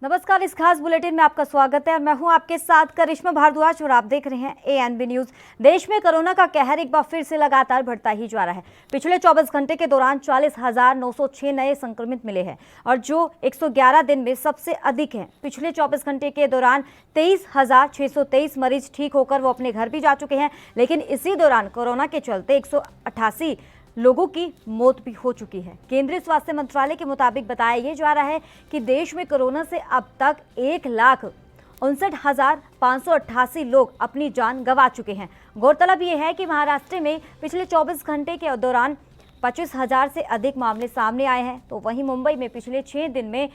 नमस्कार, इस खास बुलेटिन में आपका स्वागत है और मैं हूं आपके साथ करिश्मा भारद्वाज और आप देख रहे हैं एएनबी न्यूज। देश में कोरोना का कहर एक बार फिर से लगातार बढ़ता ही जा रहा है। पिछले 24 घंटे के दौरान 40,906 नए संक्रमित मिले हैं और जो 111 दिन में सबसे अधिक हैं। पिछले 24 घंटे के दौरान 23,623 मरीज ठीक होकर वो अपने घर भी जा चुके हैं, लेकिन इसी दौरान कोरोना के चलते 188 लोगों की मौत भी हो चुकी है। केंद्रीय स्वास्थ्य मंत्रालय के मुताबिक बताया यह जा रहा है कि देश में कोरोना से अब तक 1,59,588 लोग अपनी जान गंवा चुके हैं। गौरतलब यह है कि महाराष्ट्र में पिछले 24 घंटे के दौरान 25,000 से अधिक मामले सामने आए हैं, तो वहीं मुंबई में पिछले 6 दिन में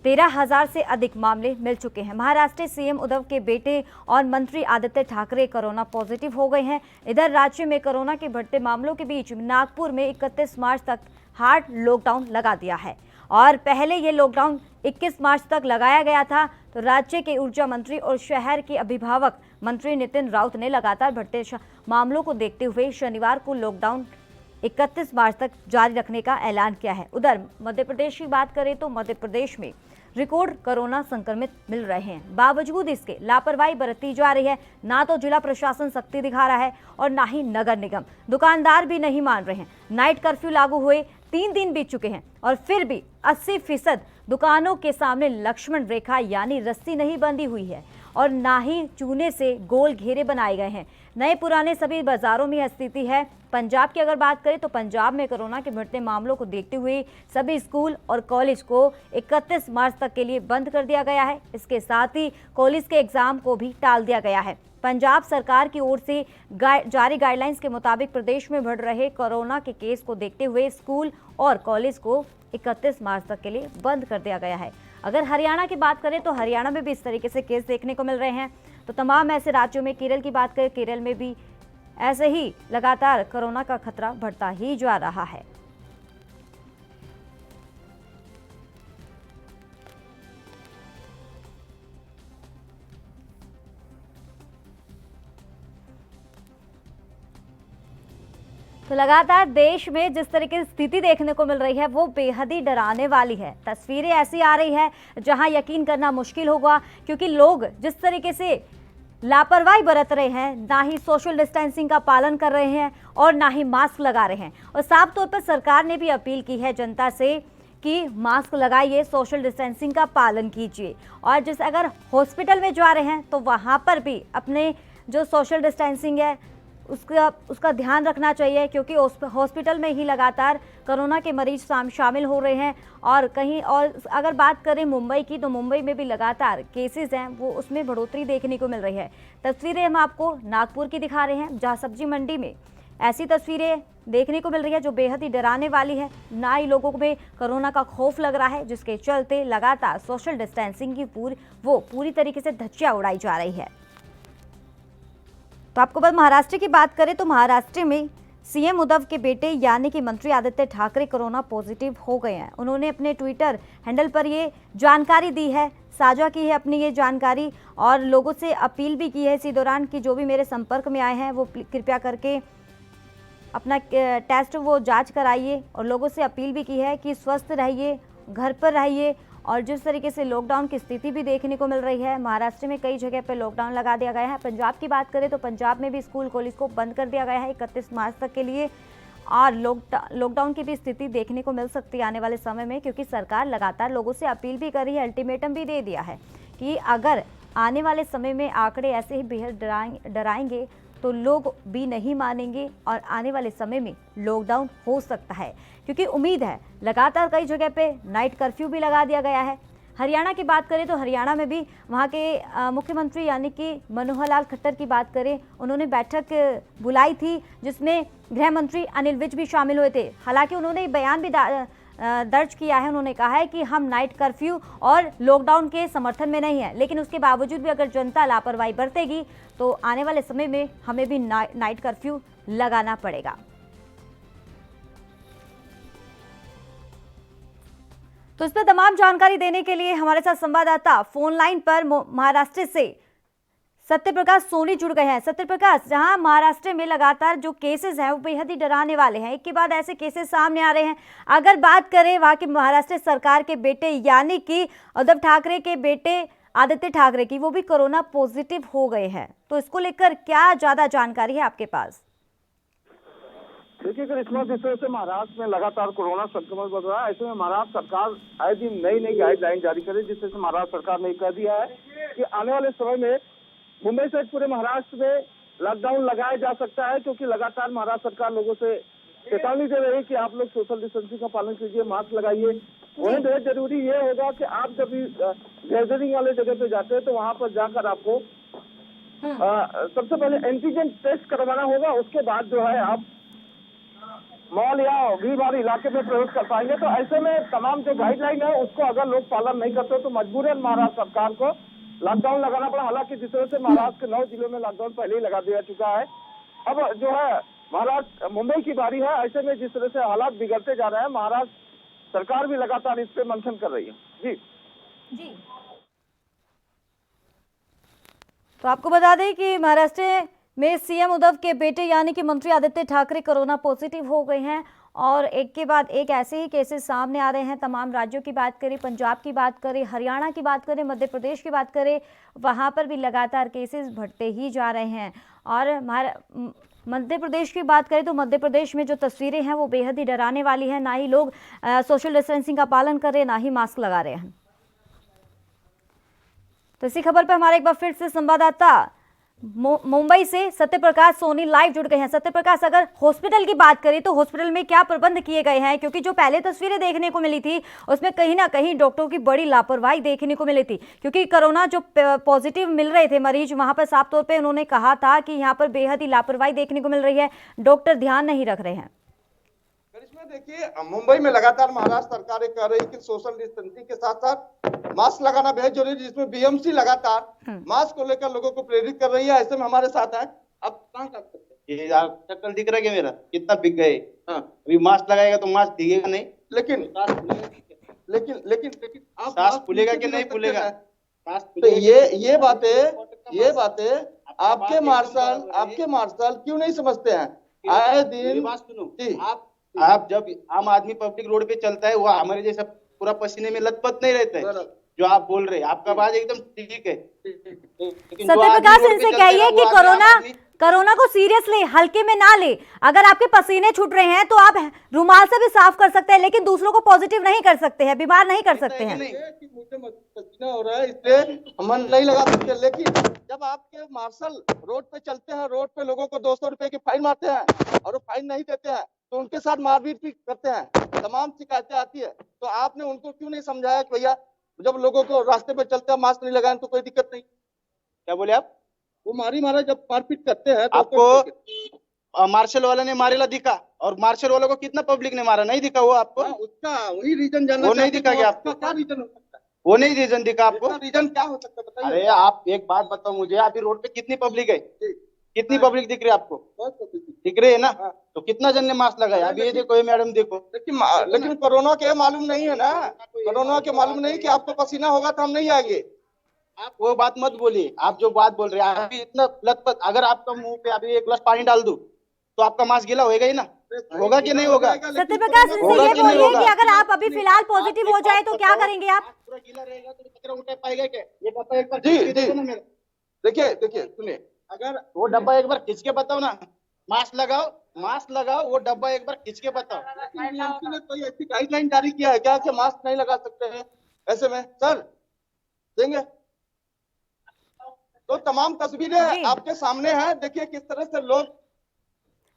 13,000 से अधिक मामले मिल चुके हैं। महाराष्ट्र सीएम उद्धव के बेटे और मंत्री आदित्य ठाकरे कोरोना पॉजिटिव हो गए हैं। इधर राज्य में कोरोना के बढ़ते मामलों के बीच नागपुर में 31 मार्च तक हार्ड लॉकडाउन लगा दिया है और पहले ये लॉकडाउन 21 मार्च तक लगाया गया था। तो राज्य के ऊर्जा मंत्री और शहर के अभिभावक मंत्री नितिन राउत ने लगातार बढ़ते मामलों को देखते हुए शनिवार को लॉकडाउन 31 मार्च तक जारी रखने का ऐलान किया है। उधर मध्य प्रदेश की बात करें तो मध्य प्रदेश में रिकॉर्ड कोरोना संक्रमित मिल रहे हैं। बावजूद इसके लापरवाही बरती जा रही है। ना तो जिला प्रशासन सख्ती दिखा रहा है और ना ही नगर निगम। दुकानदार भी नहीं मान रहे हैं। नाइट कर्फ्यू लागू हुए 3 दिन बीत चुके हैं और फिर भी 80% दुकानों के सामने लक्ष्मण रेखा यानी रस्सी नहीं बंधी हुई है और ना ही चूने से गोल घेरे बनाए गए हैं। नए पुराने सभी बाजारों में यह स्थिति है। पंजाब की अगर बात करें तो पंजाब में कोरोना के बढ़ते मामलों को देखते हुए सभी स्कूल और कॉलेज को 31 मार्च तक के लिए बंद कर दिया गया है। इसके साथ ही कॉलेज के एग्जाम को भी टाल दिया गया है। पंजाब सरकार की ओर से जारी गाइडलाइंस के मुताबिक प्रदेश में बढ़ रहे कोरोना के केस को देखते हुए स्कूल और कॉलेज को 31 मार्च तक के लिए बंद कर दिया गया है। अगर हरियाणा की बात करें तो हरियाणा में भी इस तरीके से केस देखने को मिल रहे हैं। तो तमाम ऐसे राज्यों में केरल की बात करें, केरल में भी ऐसे ही लगातार कोरोना का खतरा बढ़ता ही जा रहा है। तो लगातार देश में जिस तरीके की स्थिति देखने को मिल रही है वो बेहद ही डराने वाली है। तस्वीरें ऐसी आ रही है जहां यकीन करना मुश्किल होगा, क्योंकि लोग जिस तरीके से लापरवाही बरत रहे हैं, ना ही सोशल डिस्टेंसिंग का पालन कर रहे हैं और ना ही मास्क लगा रहे हैं। और साफ तौर पर सरकार ने भी अपील की है जनता से कि मास्क लगाइए, सोशल डिस्टेंसिंग का पालन कीजिए। और जैसे अगर हॉस्पिटल में जा रहे हैं तो वहाँ पर भी अपने जो सोशल डिस्टेंसिंग है उसका ध्यान रखना चाहिए, क्योंकि हॉस्पिटल में ही लगातार कोरोना के मरीज शामिल हो रहे हैं। और कहीं और अगर बात करें मुंबई की, तो मुंबई में भी लगातार केसेस हैं वो उसमें बढ़ोतरी देखने को मिल रही है। तस्वीरें हम आपको नागपुर की दिखा रहे हैं, जहां सब्जी मंडी में ऐसी तस्वीरें देखने को मिल रही है जो बेहद ही डराने वाली है। ना ही लोगों में कोरोना का खौफ लग रहा है, जिसके चलते लगातार सोशल डिस्टेंसिंग की पूरी तरीके से धज्जियां उड़ाई जा रही है। तो आपको बस महाराष्ट्र की बात करें तो महाराष्ट्र में सीएम उद्धव के बेटे यानी कि मंत्री आदित्य ठाकरे कोरोना पॉजिटिव हो गए हैं। उन्होंने अपने ट्विटर हैंडल पर ये जानकारी दी है, साझा की है अपनी ये जानकारी और लोगों से अपील भी की है इसी दौरान कि जो भी मेरे संपर्क में आए हैं वो कृपया करके अपना टेस्ट वो जांच कराइए। और लोगों से अपील भी की है कि स्वस्थ रहिए, घर पर रहिए। और जिस तरीके से लॉकडाउन की स्थिति भी देखने को मिल रही है, महाराष्ट्र में कई जगह पर लॉकडाउन लगा दिया गया है। पंजाब की बात करें तो पंजाब में भी स्कूल कॉलेज को बंद कर दिया गया है 31 मार्च तक के लिए। और लॉकडाउन की भी स्थिति देखने को मिल सकती है आने वाले समय में, क्योंकि सरकार लगातार लोगों से अपील भी कर रही है, अल्टीमेटम भी दे दिया है कि अगर आने वाले समय में आंकड़े ऐसे ही बेहद डराएंगे तो लोग भी नहीं मानेंगे और आने वाले समय में लॉकडाउन हो सकता है। क्योंकि उम्मीद है लगातार कई जगह पे नाइट कर्फ्यू भी लगा दिया गया है। हरियाणा की बात करें तो हरियाणा में भी वहाँ के मुख्यमंत्री यानी कि मनोहर लाल खट्टर की बात करें, उन्होंने बैठक बुलाई थी जिसमें गृह मंत्री अनिल विज भी शामिल हुए थे। हालांकि उन्होंने बयान भी दर्ज किया है। उन्होंने कहा है कि हम नाइट कर्फ्यू और लॉकडाउन के समर्थन में नहीं है, लेकिन उसके बावजूद भी अगर जनता लापरवाही बरतेगी तो आने वाले समय में हमें भी नाइट कर्फ्यू लगाना पड़ेगा। तो इस पर तमाम जानकारी देने के लिए हमारे साथ संवाददाता फोन लाइन पर महाराष्ट्र से सत्य प्रकाश सोनी जुड़ गए हैं। सत्य प्रकाश, जहां महाराष्ट्र में लगातार जो केसेस हैं वो बेहद ही डराने वाले हैं, एक के बाद ऐसे केसेस सामने आ रहे हैं। अगर बात करें वहां की महाराष्ट्र सरकार के बेटे यानी कि उद्धव ठाकरे के बेटे आदित्य ठाकरे की, वो भी कोरोना पॉजिटिव हो गए हैं, तो इसको लेकर क्या ज्यादा जानकारी है आपके पास? देखिए, करिश्मा, जिस तरह से महाराष्ट्र में लगातार कोरोना संक्रमण बढ़ रहा है, ऐसे में महाराष्ट्र सरकार आए दिन नई नई गाइडलाइन जारी करे, जिस तरह से महाराष्ट्र सरकार ने कह दिया है कि आने वाले समय में मुंबई सहित पूरे महाराष्ट्र में लॉकडाउन लगाया जा सकता है, क्योंकि लगातार महाराष्ट्र सरकार लोगों से चेतावनी दे रही है कि आप लोग सोशल डिस्टेंसिंग का पालन कीजिए, मास्क लगाइए। वहीं बेहद जरूरी ये होगा कि आप जब भी गैदरिंग वाले जगह पे जाते हैं तो वहां पर जाकर आपको सबसे पहले एंटीजन टेस्ट करवाना होगा, उसके बाद जो है आप मॉल या भीड़ भाड़ इलाके में प्रवेश कर पाएंगे। तो ऐसे में तमाम जो गाइडलाइन है उसको अगर लोग पालन नहीं करते तो मजबूरन महाराष्ट्र सरकार को लॉकडाउन लगाना पड़ा। हालांकि जिस तरह से महाराष्ट्र के 9 जिलों में लॉकडाउन पहले ही लगा दिया चुका है, अब जो है महाराष्ट्र मुंबई की बारी है। ऐसे में जिस तरह से हालात बिगड़ते जा रहे हैं, महाराष्ट्र सरकार भी लगातार इस पे मंथन कर रही है। जी तो आपको बता दें कि महाराष्ट्र में सीएम उद्धव के बेटे यानी कि मंत्री आदित्य ठाकरे कोरोना पॉजिटिव हो गए हैं और एक के बाद एक ऐसे ही केसेस सामने आ रहे हैं। तमाम राज्यों की बात करें, पंजाब की बात करें, हरियाणा की बात करें, मध्य प्रदेश की बात करें, वहां पर भी लगातार केसेस बढ़ते ही जा रहे हैं। और मध्य प्रदेश की बात करें तो मध्य प्रदेश में जो तस्वीरें हैं वो बेहद ही डराने वाली हैं। ना ही लोग सोशल डिस्टेंसिंग का पालन कर रहे हैं, ना ही मास्क लगा रहे हैं। तो इसी खबर पर हमारे एक बार फिर से संवाददाता मुंबई से सत्य प्रकाश सोनी लाइव जुड़ गए हैं। सत्य प्रकाश, अगर हॉस्पिटल की बात करें तो हॉस्पिटल में क्या प्रबंध किए गए हैं? क्योंकि जो पहले तस्वीरें देखने को मिली थी उसमें कहीं ना कहीं डॉक्टरों की बड़ी लापरवाही देखने को मिली थी, क्योंकि कोरोना जो पॉजिटिव मिल रहे थे मरीज, वहां पर साफ तौर पर उन्होंने कहा था कि यहाँ पर बेहद ही लापरवाही देखने को मिल रही है, डॉक्टर ध्यान नहीं रख रहे हैं। देखिए, मुंबई में लगातार महाराष्ट्र सरकार कह रही है कि सोशल डिस्टेंसिंग के साथ साथ मास्क लगाना बेहद जरूरी है, जिसमें बीएमसी लगातार मास्क को लेकर लोगों को प्रेरित कर रही है। ऐसे में हमारे साथ है, अब कहाँ कर सकते हैं? ये शक्ल दिख रहा है क्या मेरा? कितना बिक गए? अभी मास्क लगाएगा तो मास्क दिखेगा नहीं, लेकिन सांस फूलेगा कि नहीं फूलेगा? तो ये बातें आपके मार्शल क्यों नहीं समझते हैं? आए दिन आप जब आम आदमी पब्लिक रोड पे चलता है, वो हमारे जैसा पूरा पसीने में लथपथ नहीं रहता है। जो आप बोल रहे हैं, आपका बात एकदम ठीक है। सत्य प्रकाश, इनसे कहिए कि कोरोना को सीरियसली हल्के में ना ले। अगर आपके पसीने छूट रहे हैं तो आप रुमाल से भी साफ कर सकते हैं, लेकिन दूसरों को पॉजिटिव नहीं कर सकते हैं, बीमार नहीं कर सकते हैं। मुझे पसीना हो रहा है इसलिए मन नहीं लगा सकते, लेकिन जब आपके मार्शल रोड पे चलते हैं, रोड पे लोगों को 200 रुपए की फाइन मारते हैं और वो फाइन नहीं देते हैं तो उनके साथ मारपीट भी करते हैं, तमाम शिकायतें आती है। तो आपने उनको क्यों नहीं समझाया कि भैया जब लोगों को रास्ते पे चलते हैं मास्क नहीं लगाए तो कोई दिक्कत नहीं? क्या बोले आप? वो मारा जब मारपीट करते हैं तो आपको मार्शल वाला ने मारेला दिखा, और मार्शल वालों को कितना पब्लिक ने मारा नहीं दिखा? वो आपको उसका वही रीजन जानना, वो नहीं दिखा क्या आपको? क्या रीजन हो सकता है? वो नहीं रीजन दिखा आपको? रीजन क्या हो सकता है बताइए? अरे आप एक बात बताओ मुझे, अभी रोड पे कितनी पब्लिक है? कितनी पब्लिक दिख रही है आपको? दिख रही है ना? तो कितना जन ने मास्क लगाया? अभी ये देखो, ये मैडम देखो। लेकिन कोरोना के मालूम नहीं है ना, कोरोना के मालूम नहीं कि आपको पसीना होगा तो हम नहीं आएंगे। आप वो बात मत बोलिए, आप जो बात बोल रहे हैं अभी इतना लथपथ। अगर आपका मुंह पे अभी एक गिलास पानी डाल दूं तो आपका मास्क गीला होएगा ही ना? होगा कि नहीं होगा? सत्य प्रकाश, इनसे ये बोलिए कि अगर आप अभी फिलहाल पॉजिटिव हो जाए तो क्या करेंगे आप? पूरा गीला रहेगा तो कचरा उठा पाएगा क्या? ये डब्बा एक बार देखिए सुनिए, अगर वो डब्बा एक बार खींच के बताओ ना, मास्क लगाओ, वो डब्बा एक बार खींच के बताओ। ने कोई ऐसी गाइडलाइन जारी किया है क्या कि मास्क नहीं लगा सकते हैं? ऐसे में सर देंगे तो तमाम तस्वीरें आपके सामने हैं, देखिए किस तरह से लोग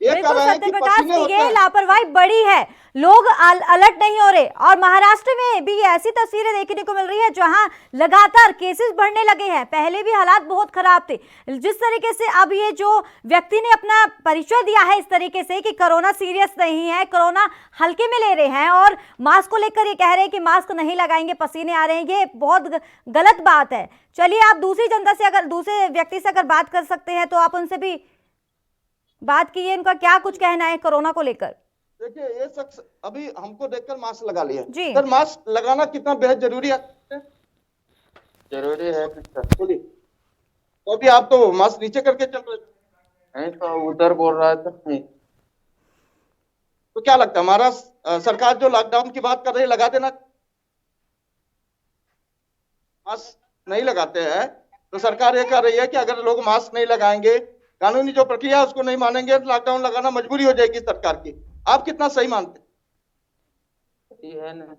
बिल्कुल सत्य प्रकाश, ये लापरवाही बड़ी है, लोग अलर्ट नहीं हो रहे। और महाराष्ट्र में भी ऐसी तस्वीरें देखने को मिल रही है जहां लगातार केसेस बढ़ने लगे हैं। पहले भी हालात बहुत खराब थे, जिस तरीके से अब ये जो व्यक्ति ने अपना परिचय दिया है इस तरीके से कि कोरोना सीरियस नहीं है, कोरोना हल्के में ले रहे हैं और मास्क को लेकर ये कह रहे हैं कि मास्क नहीं लगाएंगे, पसीने आ रहे हैं, ये बहुत गलत बात है। चलिए, आप दूसरी जनता से, अगर दूसरे व्यक्ति से अगर बात कर सकते हैं तो आप उनसे भी बात कीजिए, उनका क्या कुछ कहना है कोरोना को लेकर। देखिए, ये शख्स अभी हमको देखकर मास्क लगा लिया जी। सर, मास्क लगाना कितना बेहद जरूरी है? जरूरी है। बोलिए। तो अभी आप तो मास्क नीचे करके चल रहे थे। नहीं तो उधर बोल रहा था नहीं। तो क्या लगता है हमारा सरकार जो लॉकडाउन की बात कर रही है लगा देना? मास्क नहीं लगाते हैं तो सरकार ये कह रही है कि अगर लोग मास्क नहीं लगाएंगे, कानूनी जो प्रक्रिया है उसको नहीं मानेंगे, तो लॉकडाउन लगाना मजबूरी हो जाएगी सरकार की। आप कितना सही मानते हैं? सही है ना।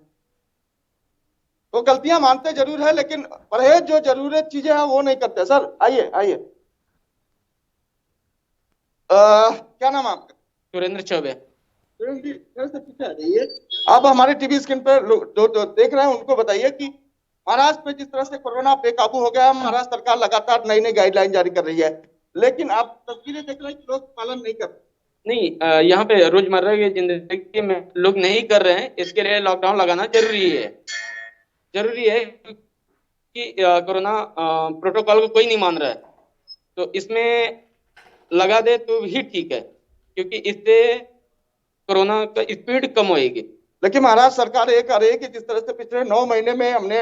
तो गलतियां मानते जरूर है, लेकिन परहेज जो जरूरत चीजें हैं वो नहीं करते। सर आइए आइए, क्या नाम है आपका? सुरेंद्र चौबे। सुरेंद्र जी, थोड़ा सा पीछे आ जाइए। आप हमारे टीवी स्क्रीन पर जो देख रहे हैं उनको बताइए कि महाराष्ट्र में जिस तरह से कोरोना बेकाबू हो गया है, महाराष्ट्र सरकार लगातार नई नई गाइडलाइन जारी कर रही है, लेकिन आप तस्वीरें देख रहे हैं कि लोग पालन नहीं कर रहे। नहीं, यहाँ पे रोजमर्रा की जिंदगी में लोग नहीं कर रहे हैं, इसके लिए लॉकडाउन लगाना जरूरी है। जरूरी है कि कोरोना प्रोटोकॉल को कोई नहीं मान रहा है, तो इसमें लगा दे तो ही ठीक है, क्योंकि इससे कोरोना का स्पीड कम होएगी। लेकिन महाराष्ट्र सरकार ये कह रही है कि जिस तरह से पिछले 9 महीने में हमने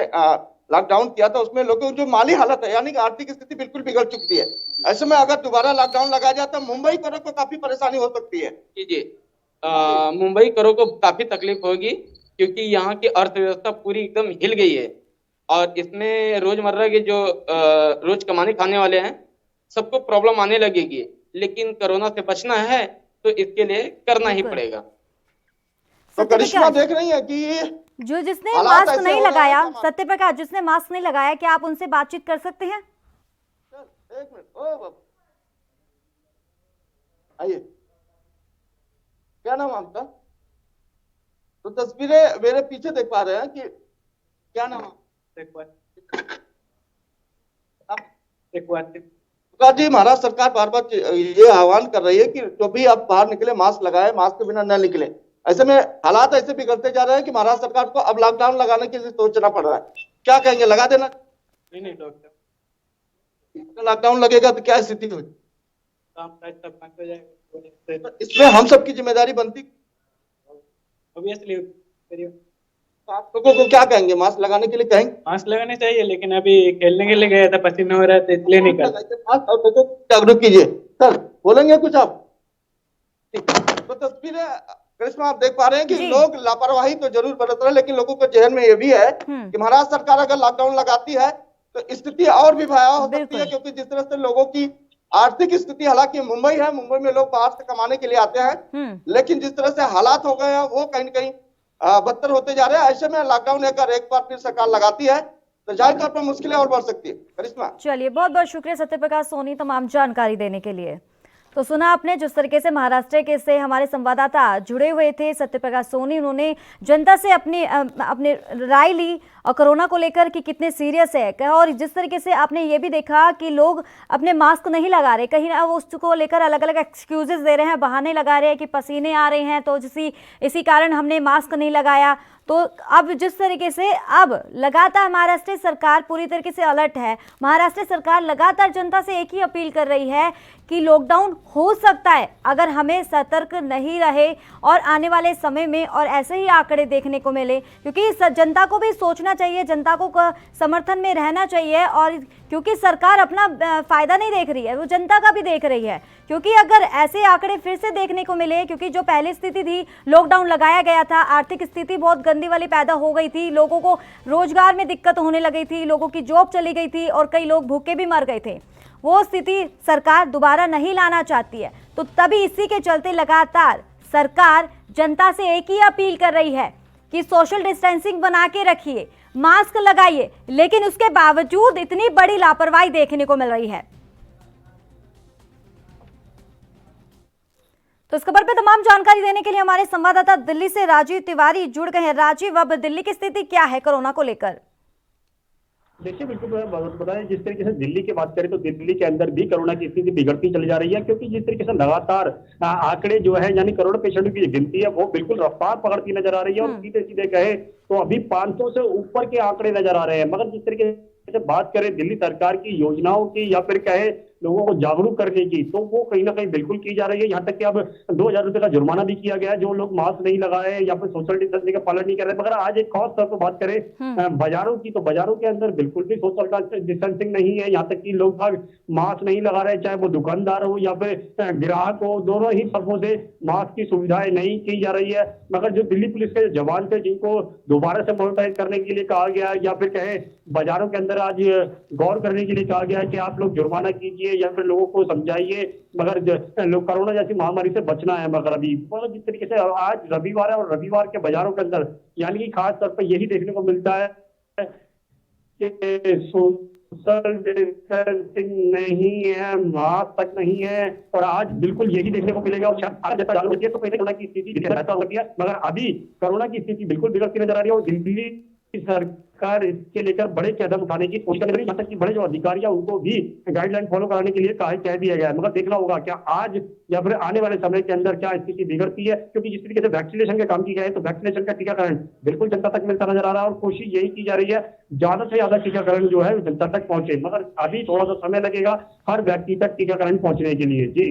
लॉकडाउन किया था, उसमें लोगों की जो माली हालत है यानी कि आर्थिक स्थिति बिल्कुल बिगड़ चुकी है। ऐसे में अगर दोबारा लॉकडाउन लगाया जाए तो मुंबई को काफी परेशानी हो सकती है। जी, मुंबई करो को काफी तकलीफ होगी, क्योंकि यहाँ की अर्थव्यवस्था पूरी एकदम हिल गई है, और इसमें रोजमर्रा के जो रोज कमाने खाने वाले हैं सबको प्रॉब्लम आने लगेगी। लेकिन कोरोना से बचना है तो इसके लिए करना ही पड़ेगा। तो करिश्मा देख रही है कि जिसने हालात मास्क ऐसे नहीं हो रहे हैं लगाया, तो सत्य प्रकाश, जिसने मास्क नहीं लगाया, क्या आप उनसे बातचीत कर सकते हैं? एक मिनट, ओ बाबू आइए, क्या नाम है आपका? तो तस्वीरें मेरे पीछे देख पा रहे हैं कि क्या नाम है? प्रकाश जी, महाराष्ट्र सरकार बार बार ये आह्वान कर रही है कि जो भी आप बाहर निकले मास्क लगाए, मास्क के बिना न निकले। ऐसे में हालात ऐसे बिगड़ते जा रहे हैं कि महाराष्ट्र सरकार को अब लॉकडाउन लगाने के लिए सोचना पड़ रहा है। क्या कहेंगे, लगा देना? नहीं डॉक्टर, लॉकडाउन लगेगा तो क्या स्थिति होगी? तो इसमें हम सबकी जिम्मेदारी बनती। ऑब्वियसली आप लोगों को क्या कहेंगे, मास्क लगाने के लिए कहेंगे? मास्क लगाने चाहिए, लेकिन अभी खेलने के लिए गया था, पसीना हो रहा था, इसलिए नहीं कर। मास्क और लोगों को जागरूक कीजिए। सर बोलेंगे कुछ आप? तो तस्वीरें करिश्मा आप देख पा रहे हैं कि जी। लोग लापरवाही तो जरूर बरत रहे हैं, लेकिन लोगों के जहन में ये भी है कि महाराष्ट्र सरकार अगर लॉकडाउन लगाती है तो स्थिति और भी भयावह हो सकती है, बिल्कुल। क्योंकि जिस तरह से लोगों की आर्थिक स्थिति, हालांकि मुंबई है, मुंबई में लोग बाहर से कमाने के लिए आते हैं, लेकिन जिस तरह से हालात हो गए हैं वो कहीं न कहीं बदतर होते जा रहे हैं। ऐसे में लॉकडाउन अगर एक बार फिर सरकार लगाती है तो जाहिर तौर पर मुश्किलें और बढ़ सकती है। करिश्मा, चलिए, बहुत बहुत शुक्रिया सत्य प्रकाश सोनी तमाम जानकारी देने के लिए। तो सुना आपने जिस तरीके से महाराष्ट्र के से हमारे संवाददाता जुड़े हुए थे, सत्य प्रकाश सोनी, उन्होंने जनता से अपनी राय ली और कोरोना को लेकर कि कितने सीरियस है। और जिस तरीके से आपने ये भी देखा कि लोग अपने मास्क नहीं लगा रहे, कहीं ना वो उसको लेकर अलग अलग एक्सक्यूजेस दे रहे हैं, बहाने लगा रहे हैं कि पसीने आ रहे हैं तो इसी कारण हमने मास्क नहीं लगाया। तो अब जिस तरीके से अब लगातार महाराष्ट्र सरकार पूरी तरीके से अलर्ट है, महाराष्ट्र सरकार लगातार जनता से एक ही अपील कर रही है कि लॉकडाउन हो सकता है अगर हमें सतर्क नहीं रहे और आने वाले समय में और ऐसे ही आंकड़े देखने को मिले, क्योंकि जनता को भी सोचना चाहिए, जनता को समर्थन में रहना चाहिए। और क्योंकि सरकार अपना फायदा नहीं देख रही है, वो जनता का भी देख रही है, क्योंकि अगर ऐसे आंकड़े फिर से देखने को मिले, क्योंकि जो पहली स्थिति थी लॉकडाउन लगाया गया था, आर्थिक स्थिति बहुत गंदी वाली पैदा हो गई थी, लोगों को रोजगार में दिक्कत होने लगी थी, लोगों की जॉब चली गई थी और कई लोग भूखे भी मर गए थे, वो स्थिति सरकार दोबारा नहीं लाना चाहती है। तो तभी इसी के चलते लगातार सरकार जनता से एक ही अपील कर रही है कि सोशल डिस्टेंसिंग बना के रखिए, मास्क लगाइए, लेकिन उसके बावजूद इतनी बड़ी लापरवाही देखने को मिल रही है। तो इस खबर पे तमाम जानकारी देने के लिए हमारे संवाददाता दिल्ली से राजीव तिवारी जुड़ गए हैं। राजीव, अब दिल्ली की स्थिति क्या है कोरोना को लेकर? देखिए, बिल्कुल बताएं, जिस तरीके से दिल्ली की बात करें तो दिल्ली के अंदर भी कोरोना की स्थिति बिगड़ती चली जा रही है, क्योंकि जिस तरीके से लगातार आंकड़े जो है यानी करोड़ पेशेंटों की गिनती है वो बिल्कुल रफ्तार पकड़ती नजर आ रही है। और सीधे सीधे कहे तो अभी 500 से ऊपर के आंकड़े नजर आ रहे हैं। मगर जिस तरीके से बात करें दिल्ली सरकार की योजनाओं की या फिर कहे लोगों को जागरूक करने की, तो वो कहीं ना कहीं बिल्कुल की जा रही है। यहाँ तक कि अब 2,000 रुपए का जुर्माना भी किया गया है जो लोग मास्क नहीं लगाए या फिर सोशल डिस्टेंसिंग का पालन नहीं कर रहे। मगर आज एक खास तौर पर बात करें बाजारों की, तो बाजारों के अंदर बिल्कुल भी सोशल डिस्टेंसिंग नहीं है। यहाँ तक कि लोग मास्क नहीं लगा रहे, चाहे वो दुकानदार हो या फिर ग्राहक हो, दोनों ही तरफों से मास्क की सुविधाएं नहीं की जा रही है। मगर जो दिल्ली पुलिस के जवान थे जिनको दोबारा से मोनिटाइज करने के लिए कहा गया है या फिर कहे बाजारों के अंदर आज गौर करने के लिए कहा गया है कि आप लोग जुर्माना कीजिए या फिर लोगों को समझाइए, मगर लोग कोरोना जैसी महामारी से बचना है। मगर अभी जिस तरीके से आज रविवार है और रविवार के बाजारों के अंदर यानी कि खास तौर पर यही देखने को मिलता है कि सोशल डिस्टेंसिंग नहीं है, मास्क तक नहीं है, और आज बिल्कुल यही देखने को मिलेगा। और आज जैसा चालू होती है तो पहले कोरोना की स्थिति बेहतर होती है, मगर अभी कोरोना की स्थिति बिल्कुल बिगड़ती नजर आ रही है। और दिल्ली सरकार इसके लेकर बड़े कदम उठाने की कोशिश कर रही है। यहाँ तक कि बड़े जो अधिकारी हैं उनको भी गाइडलाइन फॉलो कराने के लिए कह दिया गया है। मगर देखना होगा क्या आज या फिर आने वाले समय के अंदर क्या स्थिति बिगड़ती है, क्योंकि जिस तरीके से वैक्सीनेशन के काम किया गया है तो वैक्सीनेशन का टीकाकरण बिल्कुल जनता तक मिलता नजर आ रहा है और कोशिश यही की जा रही है ज्यादा से ज्यादा टीकाकरण जो है जनता तक पहुंचे। मगर अभी थोड़ा सा समय लगेगा हर व्यक्ति तक टीकाकरण पहुंचने के लिए। जी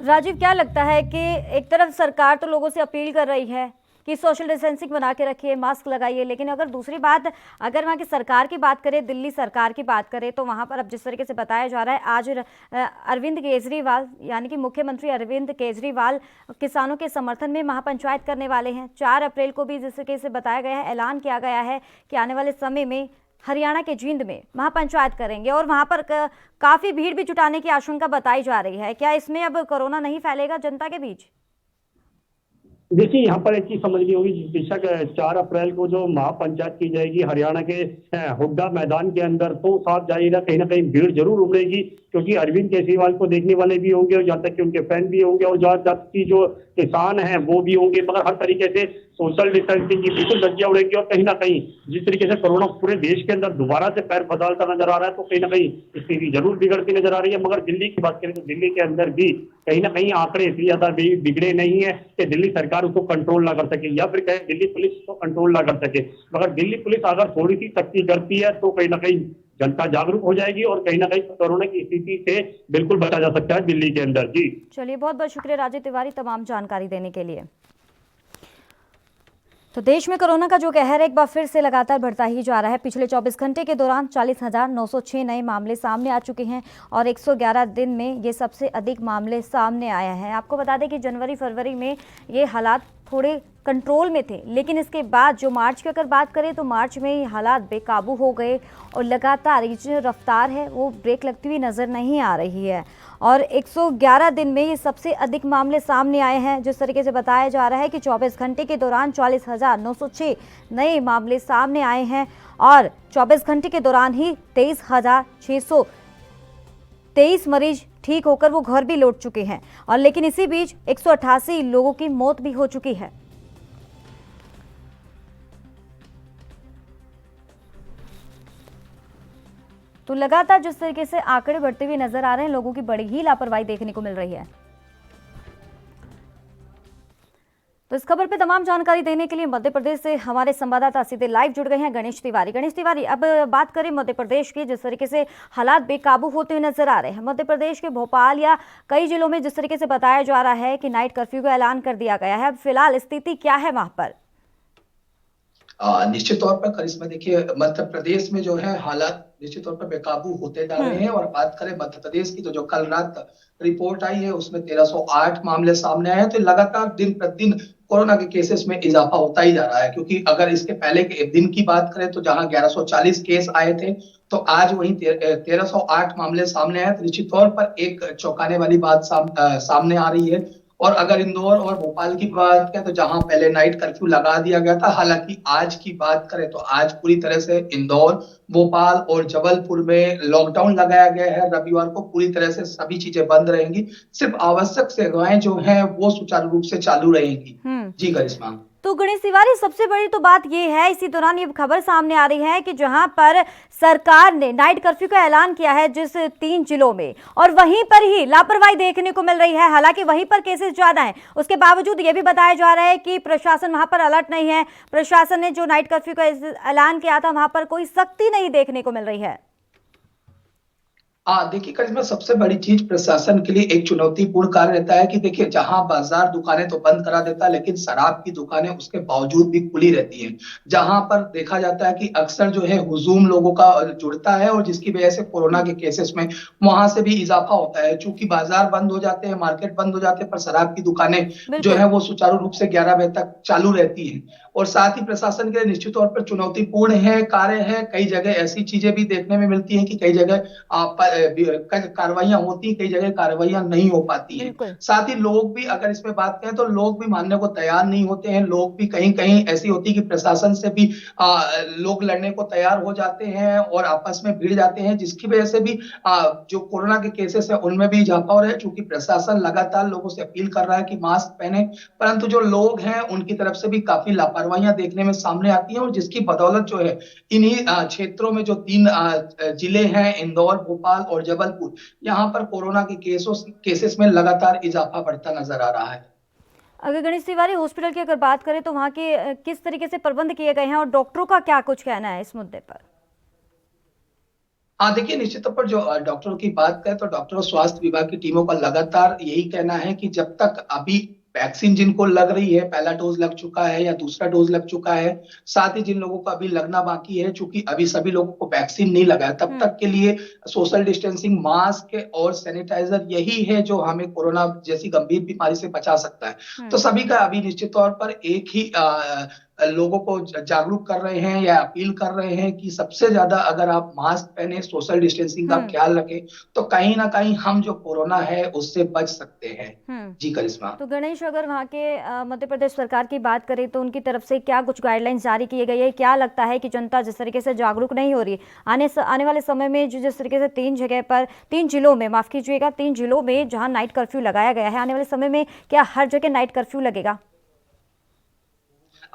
राजीव, क्या लगता है कि एक तरफ सरकार तो लोगों से अपील कर रही है कि सोशल डिस्टेंसिंग बना के रखिए, मास्क लगाइए, लेकिन अगर दूसरी बात अगर वहाँ की सरकार की बात करें, दिल्ली सरकार की बात करें, तो वहाँ पर अब जिस तरीके से बताया जा रहा है आज अरविंद केजरीवाल यानी कि मुख्यमंत्री अरविंद केजरीवाल किसानों के समर्थन में महापंचायत करने वाले हैं। 4 अप्रैल को भी जिस तरीके से बताया गया है, ऐलान किया गया है कि आने वाले समय में हरियाणा के जींद में महापंचायत करेंगे और वहाँ पर काफ़ी भीड़ भी जुटाने की आशंका बताई जा रही है। क्या इसमें अब कोरोना नहीं फैलेगा जनता के बीच? देखिए, यहाँ पर एक चीज समझनी होगी, बेशक 4 अप्रैल को जो महापंचायत की जाएगी हरियाणा के हुड्डा मैदान के अंदर, तो साफ जाहिर है कहीं ना कहीं भीड़ जरूर उमड़ेगी, क्योंकि अरविंद केजरीवाल को देखने वाले भी होंगे और जहाँ तक कि उनके फैन भी होंगे और जहाँ तक की जो किसान हैं वो भी होंगे। मगर हर तरीके से सोशल डिस्टेंसिंग की बिल्कुल धज्जियां उड़ेगी और कहीं ना कहीं जिस तरीके से कोरोना पूरे देश के अंदर दोबारा से पैर फसालता नजर आ रहा है, तो कहीं ना कहीं स्थिति जरूर बिगड़ती नजर आ रही है। मगर दिल्ली की बात करें तो दिल्ली के अंदर भी कहीं ना कहीं आंकड़े इतनी ज्यादा बिगड़े नहीं है कि दिल्ली सरकार उसको कंट्रोल ना कर सके या फिर कहे दिल्ली पुलिस उसको कंट्रोल ना कर सके। मगर दिल्ली पुलिस अगर थोड़ी सी सख्ती करती है तो कहीं ना कहीं जनता जागरूक हो जाएगी और कहीं ना कहीं कोरोना की स्थिति से बिल्कुल बचा जा सकता है दिल्ली के अंदर। जी चलिए, बहुत बहुत शुक्रिया राजीव तिवारी तमाम जानकारी देने के लिए। तो देश में कोरोना का जो कहर एक बार फिर से लगातार बढ़ता ही जा रहा है। पिछले 24 घंटे के दौरान 40,906 नए मामले सामने आ चुके हैं और 111 दिन में ये सबसे अधिक मामले सामने आया है। आपको बता दें कि जनवरी फरवरी में ये हालात थोड़े कंट्रोल में थे, लेकिन इसके बाद जो मार्च की अगर बात करें तो मार्च में ये हालात बेकाबू हो गए और लगातार ये जो रफ्तार है वो ब्रेक लगती हुई नज़र नहीं आ रही है। और 111 दिन में ये सबसे अधिक मामले सामने आए हैं। जिस तरीके से बताया जा रहा है कि 24 घंटे के दौरान 40,906 नए मामले सामने आए हैं और 24 घंटे के दौरान ही 23,623 मरीज ठीक होकर वो घर भी लौट चुके हैं। और लेकिन इसी बीच 188 लोगों की मौत भी हो चुकी है। तो लगातार जिस तरीके से आंकड़े बढ़ते हुए नजर आ रहे हैं, लोगों की बड़ी ही लापरवाही देखने को मिल रही है। तो इस खबर पे तमाम जानकारी देने के लिए मध्य प्रदेश से हमारे संवाददाता सीधे लाइव जुड़ गए हैं गणेश तिवारी। गणेश तिवारी, अब बात करें मध्य प्रदेश की, जिस तरीके से हालात बेकाबू होते हुए नजर आ रहे हैं मध्य प्रदेश के भोपाल या कई जिलों में, जिस तरीके से बताया जा रहा है कि नाइट कर्फ्यू का ऐलान कर दिया गया है। अब फिलहाल स्थिति क्या है वहां पर? निश्चित तौर पर करिश्मा, देखिए मध्य प्रदेश में जो है हालात निश्चित तौर पर बेकाबू होते जा रहे हैं। और बात करें मध्य प्रदेश की तो जो कल रात रिपोर्ट आई है उसमें 1308 मामले सामने आए हैं। तो लगातार दिन प्रतिदिन कोरोना के केसेस में इजाफा होता ही जा रहा है, क्योंकि अगर इसके पहले के दिन की बात करें तो जहां 1140 केस आए थे तो आज वहीं 1308 मामले सामने आए। तो निश्चित तौर पर एक चौंकाने वाली बात सामने आ रही है। और अगर इंदौर और भोपाल की बात करें तो जहां पहले नाइट कर्फ्यू लगा दिया गया था, हालांकि आज की बात करें तो आज पूरी तरह से इंदौर, भोपाल और जबलपुर में लॉकडाउन लगाया गया है। रविवार को पूरी तरह से सभी चीजें बंद रहेंगी, सिर्फ आवश्यक सेवाएं जो हैं वो सुचारू रूप से चालू रहेंगी। जी करिश्मा। तो गणेश तिवारी, सबसे बड़ी तो बात ये है, इसी दौरान ये खबर सामने आ रही है कि जहां पर सरकार ने नाइट कर्फ्यू का ऐलान किया है जिस 3 जिलों में, और वहीं पर ही लापरवाही देखने को मिल रही है। हालांकि वहीं पर केसेस ज्यादा हैं, उसके बावजूद ये भी बताया जा रहा है कि प्रशासन वहां पर अलर्ट नहीं है। प्रशासन ने जो नाइट कर्फ्यू का ऐलान किया था वहां पर कोई सख्ती नहीं देखने को मिल रही है। देखिए करिश्मा, सबसे बड़ी चीज प्रशासन के लिए एक चुनौतीपूर्ण कार्य रहता है कि देखिए, जहां बाजार दुकानें तो बंद करा देता है, लेकिन शराब की दुकानें उसके बावजूद भी खुली रहती हैं। जहां पर देखा जाता है कि अक्सर जो है हुजूम लोगों का जुड़ता है, और जिसकी वजह से कोरोना के केसेस में वहां से भी इजाफा होता है। चूंकि बाजार बंद हो जाते हैं, मार्केट बंद हो जाते हैं, पर शराब की दुकानें जो बिल्कुल। है वो सुचारू रूप से 11 बजे तक चालू रहती हैं। और साथ ही प्रशासन के लिए निश्चित तौर पर चुनौतीपूर्ण है, कार्य है। कई जगह ऐसी चीजें भी देखने में मिलती हैं कि कई जगह कार्रवाइयां होती, कई जगह कार्रवाइयां नहीं हो पाती हैं। बिल्कुल। साथ ही लोग भी, अगर इसमें बात करें, तो लोग भी मानने को तैयार नहीं होते हैं। लोग भी कहीं कहीं ऐसी होती है कि प्रशासन से भी लोग लड़ने को तैयार हो जाते हैं और आपस में भिड़ जाते हैं, जिसकी वजह से भी जो कोरोना के केसेस है उनमें भी इजाफा हो रहा है। चूंकि प्रशासन लगातार लोगों से अपील कर रहा है कि मास्क पहने, परंतु जो लोग हैं उनकी तरफ से भी काफी लापरवाहियां देखने में सामने आती हैं, और जिसकी बदौलत जो है इन्हीं क्षेत्रों में जो 3 जिले हैं, इंदौर, भोपाल और जबलपुर, यहाँ पर कोरोना के केसेस में लगातार इजाफा बढ़ता नजर आ रहा है। अगर गणेश तिवारी, हॉस्पिटल की अगर बात करें तो वहाँ के किस तरीके से प्रबंध किए गए हैं और डॉक्टरों का क्या कुछ कहना है इस मुद्दे पर? देखिए, निश्चित तौर पर जो डॉक्टरों की बात करें, तो डॉक्टर और स्वास्थ्य विभाग की टीमों का लगातार यही कहना है कि जब तक अभी वैक्सीन जिनको लग रही है, पहला डोज लग चुका है या दूसरा डोज लग चुका है, साथ ही जिन लोगों को अभी लगना बाकी है, चूंकि अभी सभी लोगों को वैक्सीन नहीं लगा है, तब तक के लिए सोशल डिस्टेंसिंग, मास्क और सैनिटाइजर यही है जो हमें कोरोना जैसी गंभीर बीमारी से बचा सकता है। तो सभी का अभी निश्चित तौर पर एक ही लोगों को जागरूक कर रहे हैं या अपील कर रहे हैं कि सबसे ज्यादा अगर आप मास्क पहने, सोशल डिस्टेंसिंग का ख्याल रखें, तो कहीं ना कहीं हम जो कोरोना है उससे बच सकते हैं। जी करिश्मा। तो गणेश, अगर वहाँ के मध्य प्रदेश सरकार की बात करें तो उनकी तरफ से क्या कुछ गाइडलाइंस जारी किए गए हैं? क्या लगता है कि जनता जिस तरीके से जागरूक नहीं हो रही, आने वाले समय में जिस तरीके से 3 जगह पर, 3 जिलों में, माफ कीजिएगा, 3 जिलों में जहाँ नाइट कर्फ्यू लगाया गया है, आने वाले समय में क्या हर जगह नाइट कर्फ्यू लगेगा?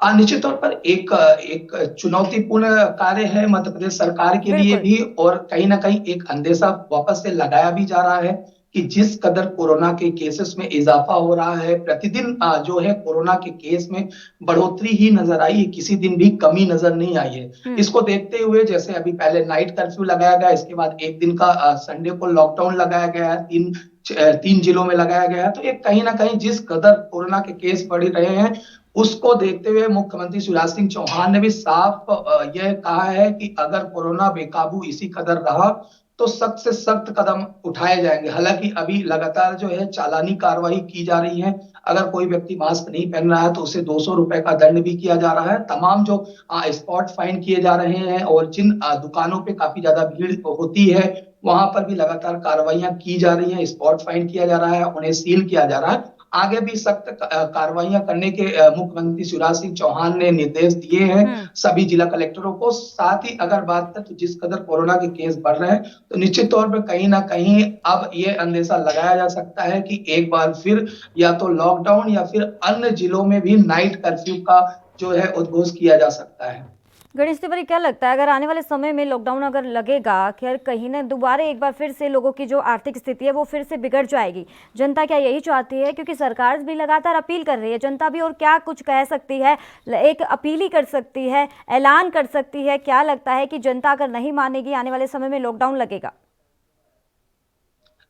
निश्चित तौर पर एक चुनौतीपूर्ण कार्य है मध्य प्रदेश सरकार के लिए बिल्कुल। भी, और कहीं ना कहीं एक अंदेशा वापस से लगाया भी जा रहा है कि जिस कदर कोरोना के केसेस में इजाफा हो रहा है, प्रतिदिन जो है कोरोना के केस में बढ़ोतरी ही नजर आई है, किसी दिन भी कमी नजर नहीं आई है। इसको देखते हुए जैसे अभी पहले नाइट कर्फ्यू लगाया गया, इसके बाद एक दिन का संडे को लॉकडाउन लगाया गया है, 3 जिलों में लगाया गया है। तो एक कहीं ना कहीं जिस कदर कोरोना के केस बढ़ रहे हैं, उसको देखते हुए मुख्यमंत्री शिवराज सिंह चौहान ने भी साफ यह कहा है कि अगर कोरोना बेकाबू इसी कदर रहा तो सख्त से सख्त कदम उठाए जाएंगे। हालांकि अभी लगातार जो है चालानी कार्रवाई की जा रही है। अगर कोई व्यक्ति मास्क नहीं पहन रहा है तो उसे 200 रुपए का दंड भी किया जा रहा है। तमाम जो स्पॉट फाइन किए जा रहे हैं, और जिन दुकानों पे काफी ज्यादा भीड़ होती है वहां पर भी लगातार कार्रवाइयां की जा रही हैं, स्पॉट फाइन किया जा रहा है, उन्हें सील किया जा रहा है। आगे भी सख्त कार्रवाइयां करने के मुख्यमंत्री शिवराज सिंह चौहान ने निर्देश दिए हैं सभी जिला कलेक्टरों को। साथ ही अगर बात करें तो जिस कदर कोरोना के केस बढ़ रहे हैं, तो निश्चित तौर पर कहीं ना कहीं अब ये अंदेशा लगाया जा सकता है कि एक बार फिर या तो लॉकडाउन या फिर अन्य जिलों में भी नाइट कर्फ्यू का जो है उद्घोष किया जा सकता है। गणेश तिवारी, क्या लगता है अगर आने वाले समय में लॉकडाउन अगर लगेगा, खैर कहीं ना दोबारा एक बार फिर से लोगों की जो आर्थिक स्थिति है वो फिर से बिगड़ जाएगी? जनता क्या यही चाहती है? क्योंकि सरकार भी लगातार अपील कर रही है, जनता भी और क्या कुछ कह सकती है, एक अपील ही कर सकती है, ऐलान कर सकती है। क्या लगता है कि जनता अगर नहीं मानेगी, आने वाले समय में लॉकडाउन लगेगा?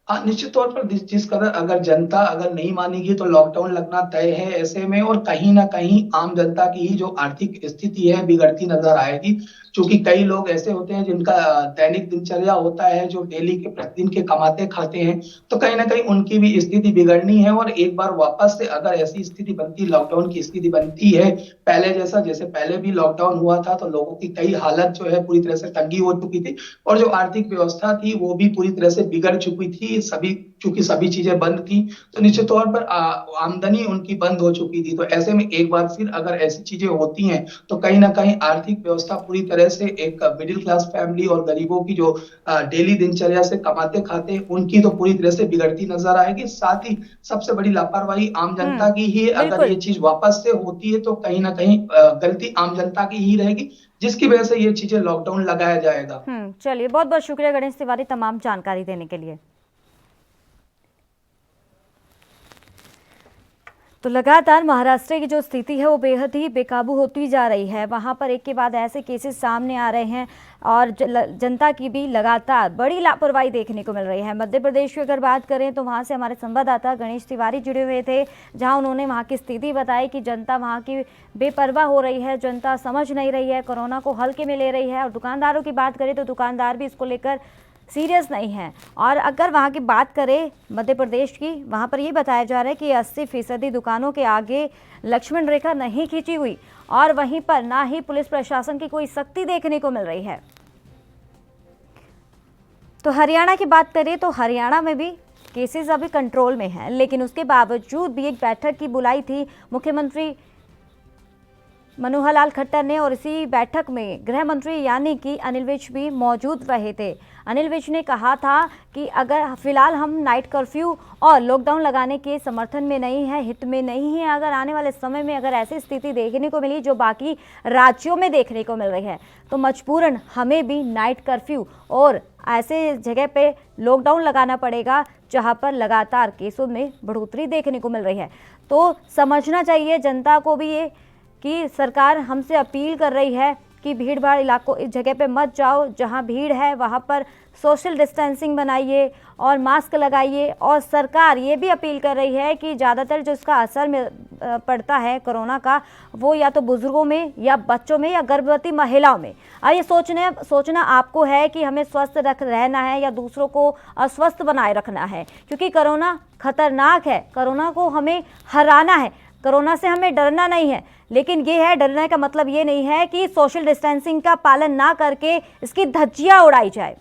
निश्चित तौर पर जिस कदर अगर जनता अगर नहीं मानेगी तो लॉकडाउन लगना तय है ऐसे में, और कहीं ना कहीं आम जनता की ही जो आर्थिक स्थिति है बिगड़ती नजर आएगी। क्योंकि कई लोग ऐसे होते हैं जिनका दैनिक दिनचर्या होता है, जो डेली के प्रतिदिन के कमाते खाते हैं, तो कहीं ना कहीं उनकी भी स्थिति बिगड़नी है। और एक बार वापस से अगर ऐसी स्थिति बनती, लॉकडाउन की स्थिति बनती है पहले जैसा, जैसे पहले भी लॉकडाउन हुआ था, तो लोगों की कई हालत जो है पूरी तरह से तंगी हो चुकी थी, और जो आर्थिक व्यवस्था थी वो भी पूरी तरह से बिगड़ चुकी थी। चूंकि सभी चीजें बंद थी, तो निश्चित तौर पर आमदनी उनकी बंद हो चुकी थी। तो ऐसे में एक बार फिर अगर ऐसी चीजें होती हैं, तो कहीं ना कहीं आर्थिक व्यवस्था पूरी तरह से एक मिडिल क्लास फैमिली और गरीबों की जो डेली दिनचर्या से कमाते खाते, उनकी तो पूरी तरह से बिगड़ती नजर आएगी। साथ ही सबसे बड़ी लापरवाही आम जनता की ही, अगर ये चीज वापस से होती है तो कहीं ना कहीं गलती आम जनता की ही रहेगी, जिसकी वजह से ये चीजें लॉकडाउन लगाया जाएगा। चलिए, बहुत बहुत शुक्रिया गणेश तिवारी तमाम जानकारी देने के लिए। तो लगातार महाराष्ट्र की जो स्थिति है वो बेहद ही बेकाबू होती जा रही है। वहाँ पर एक के बाद ऐसे केसेस सामने आ रहे हैं और जनता की भी लगातार बड़ी लापरवाही देखने को मिल रही है। मध्य प्रदेश की अगर बात करें तो वहाँ से हमारे संवाददाता गणेश तिवारी जुड़े हुए थे, जहाँ उन्होंने वहाँ की स्थिति बताई कि जनता वहाँ की बेपरवाह हो रही है, जनता समझ नहीं रही है, कोरोना को हल्के में ले रही है। और दुकानदारों की बात करें तो दुकानदार भी इसको लेकर सीरियस नहीं है। और अगर वहाँ की बात करें मध्य प्रदेश की, वहाँ पर ये बताया जा रहा है कि 80% दुकानों के आगे लक्ष्मण रेखा नहीं खींची हुई और वहीं पर ना ही पुलिस प्रशासन की कोई सख्ती देखने को मिल रही है। तो हरियाणा की बात करें तो हरियाणा में भी केसेस अभी कंट्रोल में हैं, लेकिन उसके बावजूद भी एक बैठक की बुलाई थी मुख्यमंत्री मनोहर लाल खट्टर ने और इसी बैठक में गृह मंत्री यानी कि अनिल विज भी मौजूद रहे थे। अनिल विज ने कहा था कि अगर फिलहाल हम नाइट कर्फ्यू और लॉकडाउन लगाने के समर्थन में नहीं है, हित में नहीं है। अगर आने वाले समय में अगर ऐसी स्थिति देखने को मिली जो बाकी राज्यों में देखने को मिल रही है तो मजबूरन हमें भी नाइट कर्फ्यू और ऐसे जगह पे लॉकडाउन लगाना पड़ेगा जहां पर लगातार केसों में बढ़ोतरी देखने को मिल रही है। तो समझना चाहिए जनता को भी ये कि सरकार हमसे अपील कर रही है कि भीड़ भाड़ इलाकों इस जगह पे मत जाओ, जहां भीड़ है वहां पर सोशल डिस्टेंसिंग बनाइए और मास्क लगाइए। और सरकार ये भी अपील कर रही है कि ज़्यादातर जो इसका असर पड़ता है कोरोना का, वो या तो बुजुर्गों में या बच्चों में या गर्भवती महिलाओं में। और ये सोचना आपको है कि हमें स्वस्थ रहना है या दूसरों को अस्वस्थ बनाए रखना है, क्योंकि कोरोना खतरनाक है। कोरोना को हमें हराना है, कोरोना से हमें डरना नहीं है। लेकिन ये है, डरने का मतलब ये नहीं है कि सोशल डिस्टेंसिंग का पालन ना करके इसकी धज्जियां उड़ाई जाए।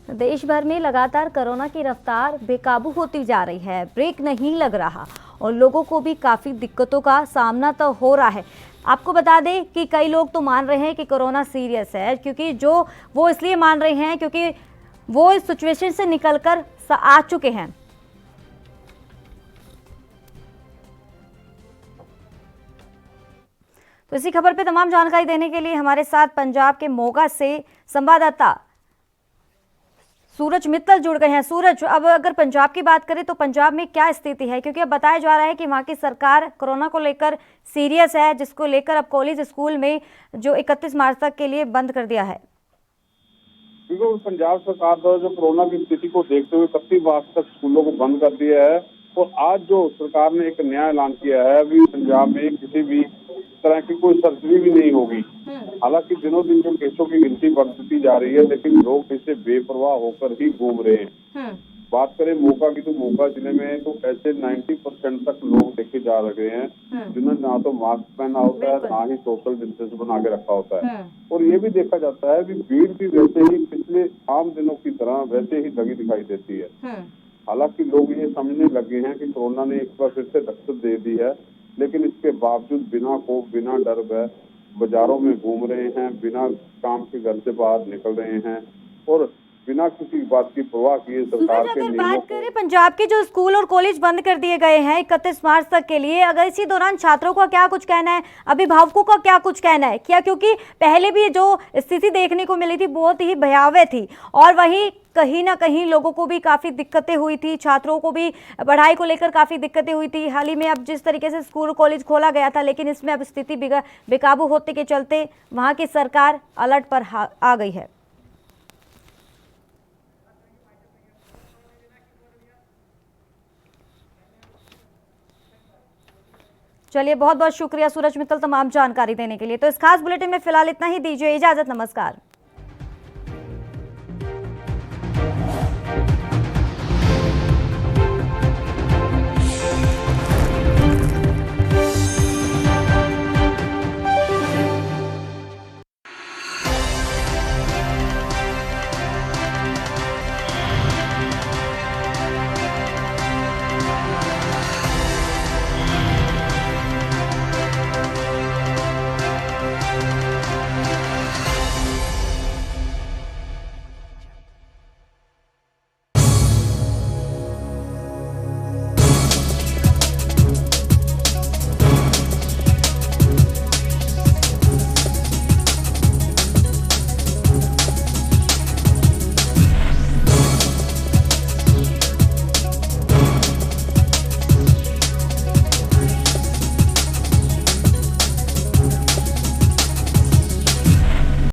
देश भर में लगातार कोरोना की रफ्तार बेकाबू होती जा रही है, ब्रेक नहीं लग रहा और लोगों को भी काफ़ी दिक्कतों का सामना तो हो रहा है। आपको बता दें कि कई लोग तो मान रहे हैं कि कोरोना सीरियस है, क्योंकि जो वो इसलिए मान रहे हैं क्योंकि वो इस सिचुएशन से निकलकर आ चुके हैं। तो इसी खबर पे तमाम जानकारी देने के लिए हमारे साथ पंजाब के मोगा से संवाददाता सूरज मित्तल जुड़ गए हैं। सूरज, अब अगर पंजाब की बात करें तो पंजाब में क्या स्थिति है, क्योंकि अब बताया जा रहा है कि वहाँ की सरकार कोरोना को लेकर सीरियस है, जिसको लेकर अब कॉलेज स्कूल में जो 31 मार्च तक के लिए बंद कर दिया है। क्योंकि पंजाब सरकार द्वारा जो कोरोना की स्थिति को देखते हुए 31 मार्च तक स्कूलों को बंद कर दिया है और आज जो सरकार ने एक नया ऐलान किया है, अभी पंजाब में किसी भी तरह की कोई सर्जरी भी नहीं होगी। हालांकि दिनों दिन जो केसों की गिनती बढ़ती जा रही है, लेकिन लोग इससे बेपरवाह होकर ही घूम रहे हैं। बात करें मोगा की तो मोगा जिले में तो ऐसे 90% तक लोग देखे जा रहे हैं जिन्होंने ना तो मास्क पहना होता है, ना ही सोशल डिस्टेंस बना के रखा होता है। और ये भी देखा जाता है कि भीड़ भी वैसे ही पिछले आम दिनों की तरह वैसे ही लगी दिखाई देती है। हालांकि लोग ये समझने लगे हैं कि कोरोना ने एक बार फिर से दस्तक दे दी है, लेकिन इसके बावजूद बिना खौफ बिना डर भय बाजारों में घूम रहे हैं, बिना काम के घर से बाहर निकल रहे हैं और बिना किसी बात की परवाह किए सरकार के नियमों। बात करें पंजाब के जो स्कूल और कॉलेज बंद कर दिए गए हैं 31 मार्च तक के लिए, अगर इसी दौरान छात्रों का क्या कुछ कहना है, अभिभावकों का क्या कुछ कहना है क्या? क्योंकि पहले भी जो स्थिति देखने को मिली थी बहुत ही भयावह थी और वहीं कहीं ना कहीं लोगों को भी काफ़ी दिक्कतें हुई थी, छात्रों को भी पढ़ाई को लेकर काफ़ी दिक्कतें हुई थी। हाल ही में अब जिस तरीके से स्कूल कॉलेज खोला गया था, लेकिन इसमें अब स्थिति बेकाबू होते के चलते वहाँ की सरकार अलर्ट पर आ गई है। चलिए, बहुत बहुत शुक्रिया सूरज मित्तल तमाम जानकारी देने के लिए। तो इस खास बुलेटिन में फिलहाल इतना ही, दीजिए इजाजत, नमस्कार।